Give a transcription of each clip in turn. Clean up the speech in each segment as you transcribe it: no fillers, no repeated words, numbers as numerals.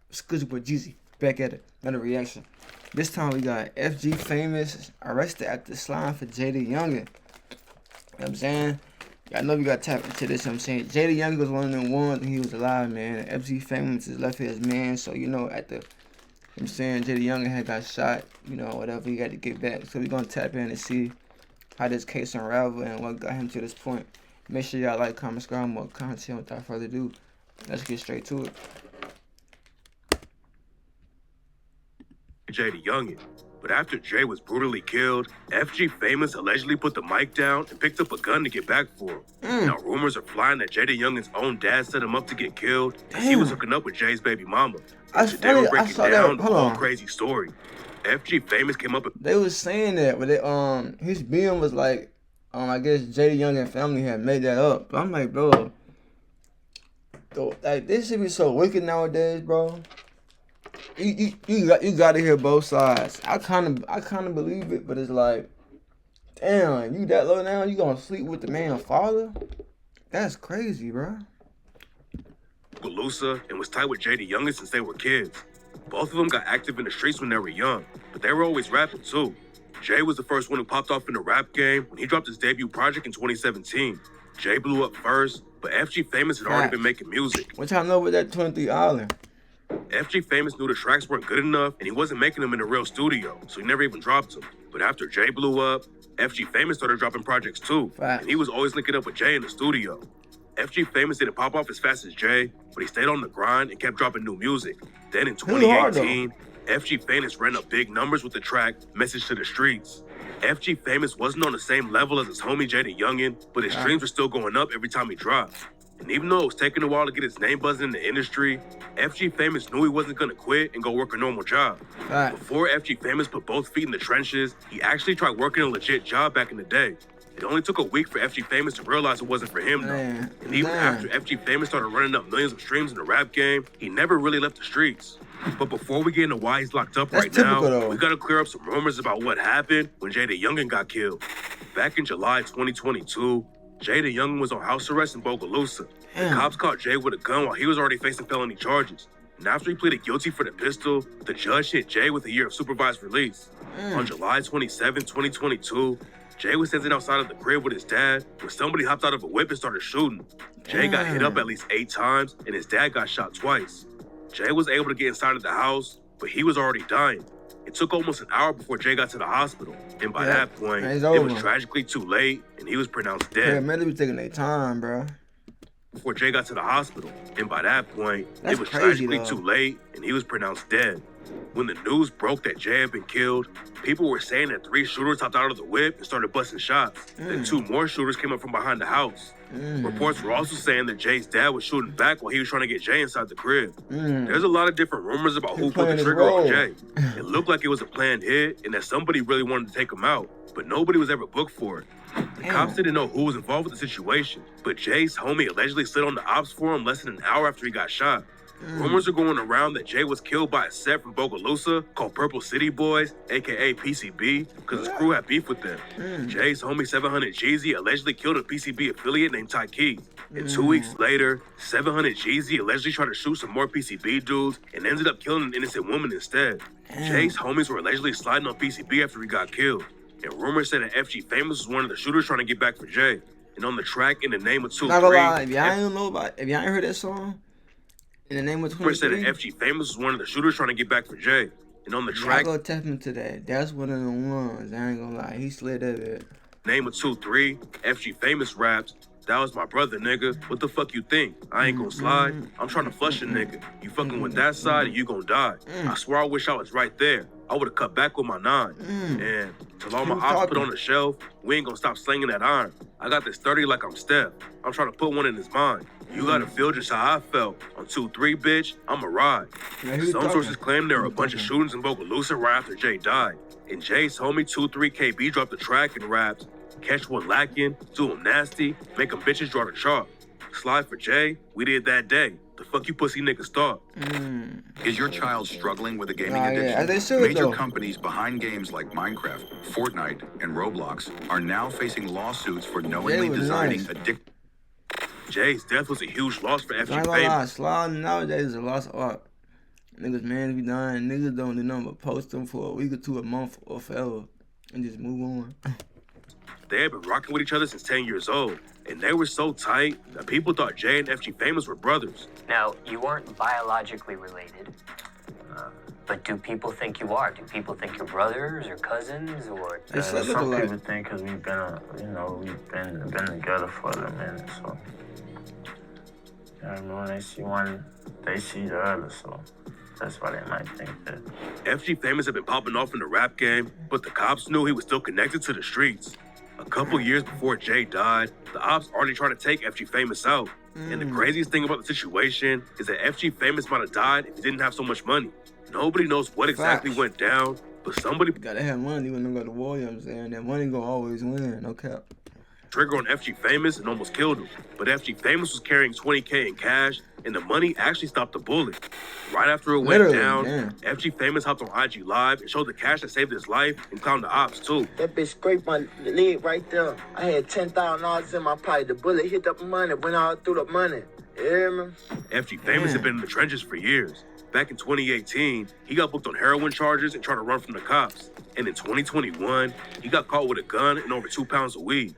Excuse me, Geezy. Back at it. Another reaction. This time we got FG Famous arrested after slime for JayDaYoungan. You know what I'm saying? I know we got to tap into this. You know what I'm saying? JayDaYoungan was one of them ones when he was alive, man. FG Famous is left his man. So, you know, at the, you know what I'm saying, JayDaYoungan had got shot, you know, whatever. He got to get back. So we going to tap in and see how this case unraveled and what got him to this point. Make sure y'all like, comment, subscribe, more content. Without further ado, let's get straight to it. JayDaYoungan. But after Jay was brutally killed, FG Famous allegedly put the mic down and picked up a gun to get back for him. Now rumors are flying that JayDaYoungan's own dad set him up to get killed as he was hooking up with Jay's baby mama. Today we're breaking down the whole crazy story. FG Famous came up with... They was saying that, but they, his being was like, I guess JayDaYoungan family had made that up. But I'm like, bro, like this should be so wicked nowadays, bro. You gotta hear both sides. I kind of believe it, but it's like, damn, you that low now? You gonna sleep with the man's father? That's crazy, bro. Galusa and was tight with JayDaYoungan since they were kids. Both of them got active in the streets when they were young, but they were always rapping too. Jay was the first one who popped off in the rap game when he dropped his debut project in 2017. Jay blew up first, but FG Famous had already been making music. What y'all know about that 23 Island? FG Famous knew the tracks weren't good enough and he wasn't making them in a real studio, so he never even dropped them. But after Jay blew up, FG Famous started dropping projects too, and he was always linking up with Jay in the studio. FG Famous didn't pop off as fast as Jay, but he stayed on the grind and kept dropping new music. Then in 2018, FG Famous ran up big numbers with the track Message to the Streets. FG Famous wasn't on the same level as his homie JayDaYoungan, but his streams were still going up every time he dropped. And even though it was taking a while to get his name buzzing in the industry, FG Famous knew he wasn't gonna quit and go work a normal job. Before FG Famous put both feet in the trenches, he actually tried working a legit job back in the day. It only took a week for FG Famous to realize it wasn't for him though. And even after FG Famous started running up millions of streams in the rap game, he never really left the streets. But before we get into why he's locked up right now, we gotta clear up some rumors about what happened when JayDaYoungan got killed. Back in July 2022, JayDaYoungan was on house arrest in Bogalusa. The cops caught Jay with a gun while he was already facing felony charges. And after he pleaded guilty for the pistol, the judge hit Jay with a year of supervised release. On July 27, 2022, Jay was standing outside of the crib with his dad when somebody hopped out of a whip and started shooting. Jay got hit up at least 8 times and his dad got shot twice. Jay was able to get inside of the house, but he was already dying. It took almost an hour before Jay got to the hospital, and by that point, it was tragically too late, and he was pronounced dead. Yeah, man, they be taking their time, bro. Before Jay got to the hospital, and by that point, it was tragically too late, and he was pronounced dead. When the news broke that Jay had been killed, people were saying that 3 shooters hopped out of the whip and started busting shots. Then 2 more shooters came up from behind the house. Reports were also saying that Jay's dad was shooting back while he was trying to get Jay inside the crib. There's a lot of different rumors about who put the trigger on Jay. It looked like it was a planned hit and that somebody really wanted to take him out, but nobody was ever booked for it. The cops didn't know who was involved with the situation, but Jay's homie allegedly slid on the ops for him less than an hour after he got shot. Rumors are going around that Jay was killed by a set from Bogalusa called Purple City Boys, aka PCB, because his crew had beef with them. Jay's homie 700 Geezy allegedly killed a PCB affiliate named Ty Key. And 2 weeks later, 700 Geezy allegedly tried to shoot some more PCB dudes and ended up killing an innocent woman instead. Jay's homies were allegedly sliding on PCB after he got killed. And rumors said that FG Famous was one of the shooters trying to get back for Jay. And on the track, In the Name of 2-3, not gonna lie, if y'all ain't heard that song, In the Name of 23, said that FG Famous was one of the shooters trying to get back for Jay. And on the track, go tap into that. That's one of the ones. I ain't gonna lie, he slid that bit. Name of 2-3, FG Famous raps, "That was my brother, nigga. What the fuck you think? I ain't gonna slide. I'm trying to flush a nigga. You fucking with that side, and you gonna die. I swear I wish I was right there. I would've cut back with my 9. And till all my ops put on the shelf, we ain't gonna stop slinging that iron. I got this 30 like I'm Steph. I'm trying to put one in his mind. You gotta feel just how I felt. On 2-3, bitch, I'ma ride." Some sources claim there were a bunch of shootings in Bogalusa right after Jay died. And Jay's homie 2-3 KB dropped the track and raps, "Catch one lacking, do him nasty, make them bitches draw the chalk. Slide for Jay, we did that day. The fuck you pussy niggas thought." Is your child struggling with a gaming addiction? Major companies behind games like Minecraft, Fortnite, and Roblox are now facing lawsuits for knowingly designing addictive. Jay's death was a huge loss for FG Famous. Sliding nowadays is a loss of art. Niggas man be dying. Niggas don't do nothing but post them for a week or two, a month, or forever, and just move on. They had been rocking with each other since 10 years old, and they were so tight that people thought Jay and FG Famous were brothers. Now, you weren't biologically related, but do people think you are? Do people think you're brothers or cousins or? Some people think because we've been, we've been together for a minute, so. When they see one, they see the other, so that's why they might think that. FG Famous had been popping off in the rap game, but the cops knew he was still connected to the streets. A couple years before Jay died, the ops already tried to take FG Famous out. And the craziest thing about the situation is that FG Famous might have died if he didn't have so much money. Nobody knows what exactly went down, but somebody gotta have money when they go to war, you know what I'm saying? That money gonna always win, no cap. Trigger on FG Famous and almost killed him. But FG Famous was carrying $20K in cash, and the money actually stopped the bullet. Right after it went down, FG Famous hopped on IG Live and showed the cash that saved his life and clowned the ops too. That bitch scraped my leg right there. I had $10,000 in my pocket. The bullet hit the money, went all through the money. You hear me? FG Famous had been in the trenches for years. Back in 2018, he got booked on heroin charges and tried to run from the cops. And in 2021, he got caught with a gun and over 2 pounds of weed.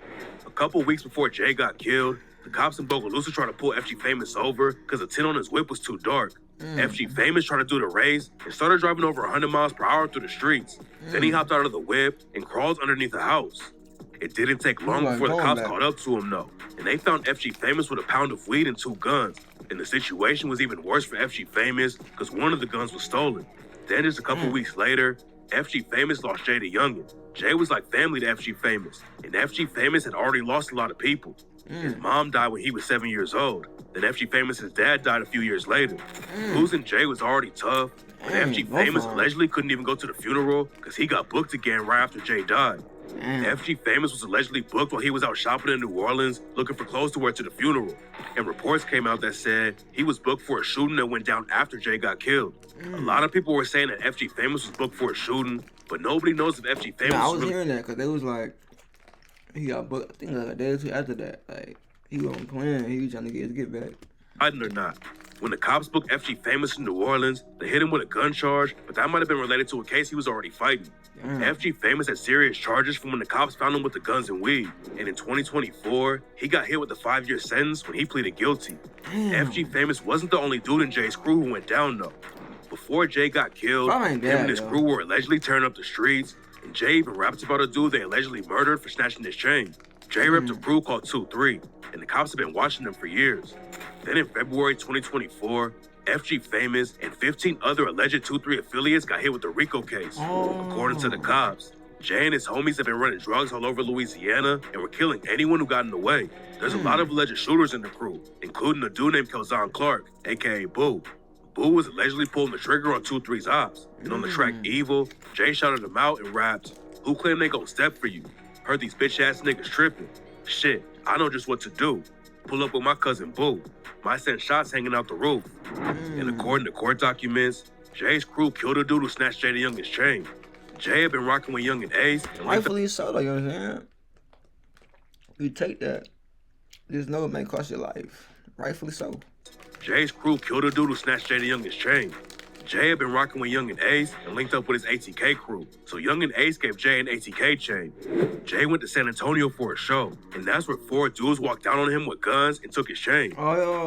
A couple weeks before Jay got killed, the cops in Bogalusa tried to pull FG Famous over because the tint on his whip was too dark. FG Famous tried to do the race and started driving over 100 miles per hour through the streets. Then he hopped out of the whip and crawled underneath the house. It didn't take long before the cops caught up to him though, and they found FG Famous with a pound of weed and 2 guns. And the situation was even worse for FG Famous because one of the guns was stolen. Then just a couple weeks later, FG Famous lost JayDaYoungan. Jay was like family to FG Famous, and FG Famous had already lost a lot of people. His mom died when he was 7 years old. Then FG Famous's dad died a few years later. Losing Jay was already tough, but FG Famous allegedly couldn't even go to the funeral because he got booked again right after Jay died. FG Famous was allegedly booked while he was out shopping in New Orleans looking for clothes to wear to the funeral. And reports came out that said he was booked for a shooting that went down after Jay got killed. A lot of people were saying that FG Famous was booked for a shooting, but nobody knows if FG Famous I was hearing that because they was like, he got booked, I think like a day or two after that. Like, he wasn't playing, he was trying to get back. Fighting or not. When the cops booked FG Famous in New Orleans, they hit him with a gun charge, but that might have been related to a case he was already fighting. FG Famous had serious charges from when the cops found him with the guns and weed. And in 2024, he got hit with a 5-year sentence when he pleaded guilty. FG Famous wasn't the only dude in Jay's crew who went down though. Before Jay got killed, him and his crew were allegedly tearing up the streets, and Jay even rapped about a dude they allegedly murdered for snatching his chain. Jay ripped a crew called 2-3, and the cops have been watching them for years. Then in February 2024, FG Famous and 15 other alleged 2-3 affiliates got hit with the RICO case. According to the cops, Jay and his homies have been running drugs all over Louisiana and were killing anyone who got in the way. There's a lot of alleged shooters in the crew, including a dude named Kelzon Clark, aka Boo. Boo was allegedly pulling the trigger on 2-3's ops, and on the track Evil, Jay shouted him out and rapped, "Who claim they gon' step for you? Heard these bitch-ass niggas tripping. Shit, I know just what to do. Pull up with my cousin Boo. Might send shots hanging out the roof." And according to court documents, Jay's crew killed a dude who snatched JayDaYoungan's chain. Jay had been rocking with Young and Ace. Rightfully so, though, you know what I'm saying? You take that. Just know it may cost your life. Rightfully so. Jay's crew killed a dude who snatched JayDaYoungan's chain. Jay had been rocking with Young and Ace and linked up with his ATK crew. So Young and Ace gave Jay an ATK chain. Jay went to San Antonio for a show, and that's where 4 dudes walked down on him with guns and took his chain.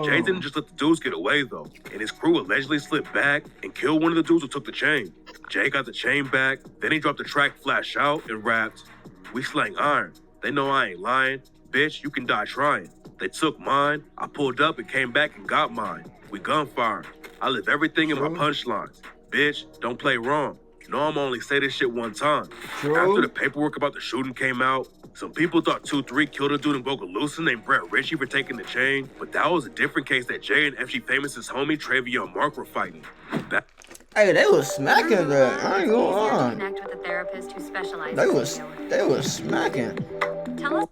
Jay didn't just let the dudes get away though, and his crew allegedly slipped back and killed one of the dudes who took the chain. Jay got the chain back, then he dropped the track Flash Out and rapped, "We slang iron. They know I ain't lying. Bitch, you can die trying. They took mine. I pulled up and came back and got mine. We gunfire. I live everything in my punchlines. Bitch, don't play wrong. You know I'ma only say this shit one time." After the paperwork about the shooting came out, some people thought 2-3 killed a dude in Bogalusa named Brett Ritchie for taking the chain, but that was a different case that Jay and FG Famous's homie Travion Mark were fighting. Hey, they was smacking that. I ain't gonna lie. Connect with a therapist who specializes. They was smacking. Tell us.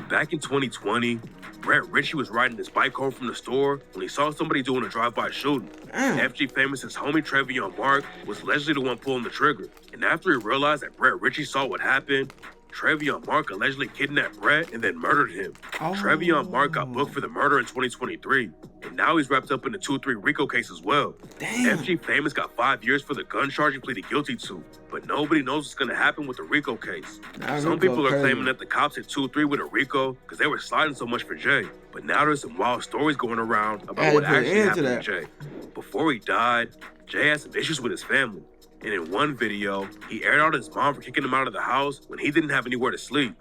Back in 2020, Brett Ritchie was riding his bike home from the store when he saw somebody doing a drive-by shooting. FG Famous's homie Travion Mark was allegedly the one pulling the trigger. And after he realized that Brett Ritchie saw what happened, Trevion Mark allegedly kidnapped Brett and then murdered him. Trevion Mark got booked for the murder in 2023, and now he's wrapped up in the 2-3 RICO case as well. Damn. FG Famous got 5 years for the gun charge he pleaded guilty to, but nobody knows what's going to happen with the RICO case. Some people are claiming that the cops hit 2-3 with a RICO because they were sliding so much for Jay, but now there's some wild stories going around about what actually happened to Jay. Before he died, Jay had some issues with his family. And in one video, he aired out his mom for kicking him out of the house when he didn't have anywhere to sleep.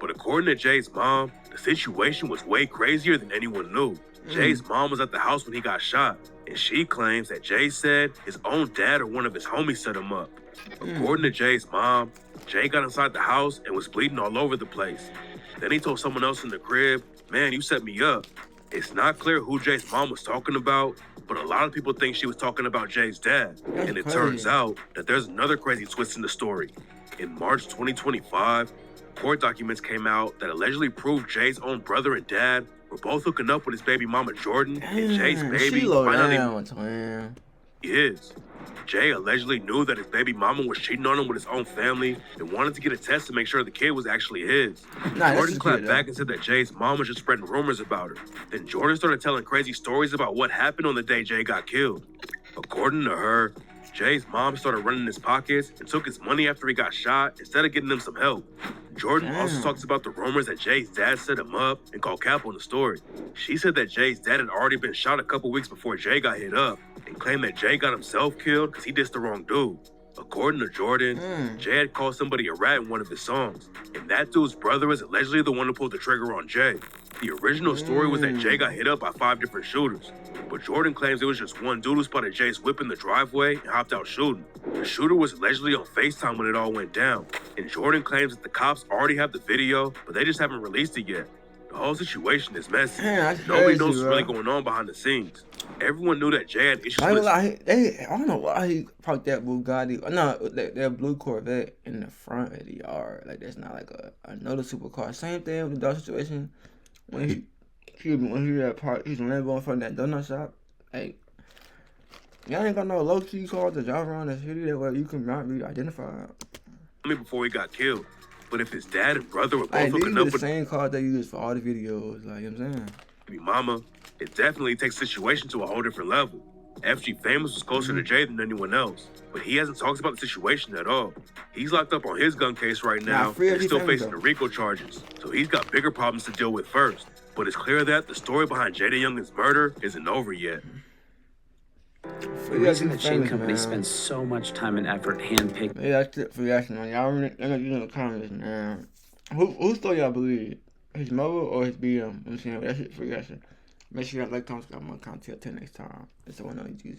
But according to Jay's mom, the situation was way crazier than anyone knew. Jay's mom was at the house when he got shot, and she claims that Jay said his own dad or one of his homies set him up. According to Jay's mom, Jay got inside the house and was bleeding all over the place. Then he told someone else in the crib, "Man, you set me up." It's not clear who Jay's mom was talking about, but a lot of people think she was talking about Jay's dad. And it turns out that there's another crazy twist in the story. In March 2025, court documents came out that allegedly proved Jay's own brother and dad were both hooking up with his baby mama Jordan, and Jay's baby might not even... He is. Jay allegedly knew that his baby mama was cheating on him with his own family and wanted to get a test to make sure the kid was actually his. Jordan clapped back and said that Jay's mom was just spreading rumors about her. Then Jordan started telling crazy stories about what happened on the day Jay got killed. According to her, Jay's mom started running his pockets and took his money after he got shot instead of getting him some help. Jordan also talks about the rumors that Jay's dad set him up and called cap on the story. She said that Jay's dad had already been shot a couple weeks before Jay got hit up and claimed that Jay got himself killed because he dissed the wrong dude. According to Jordan, Jay had called somebody a rat in one of his songs, and that dude's brother was allegedly the one who pulled the trigger on Jay. The original story was that Jay got hit up by 5 different shooters, but Jordan claims it was just one dude who spotted Jay's whip in the driveway and hopped out shooting. The shooter was allegedly on FaceTime when it all went down, and Jordan claims that the cops already have the video, but they just haven't released it yet. The whole situation is messy. Nobody knows what's really going on behind the scenes. Everyone knew that Jay had issues with... I don't know why he parked that Bugatti. No, that blue Corvette in the front of the yard. Like, that's not like another supercar. Same thing with the dog situation. When he parked his Lambo in front of that donut shop. Like, y'all ain't got no low-key cars to drive around the city that way you can not be identified. Before he got killed. But if his dad and brother were both hooking up with the same car they use for all the videos, like, you know what I'm saying? Baby mama, it definitely takes the situation to a whole different level. FG Famous was closer to Jay than anyone else, but he hasn't talked about the situation at all. He's locked up on his gun case right now and still facing the RICO charges, so he's got bigger problems to deal with first. But it's clear that the story behind JayDaYoungan's murder isn't over yet. The reason the chain company spends so much time and effort handpicking. Yeah, that's it for reaction, man. Y'all let me know in the comments, man. Whose story y'all believe? His mother or his BM? I'm saying that's it for reaction. Make sure y'all like, comment, subscribe, more content. Till next time. It's the one on Geezy.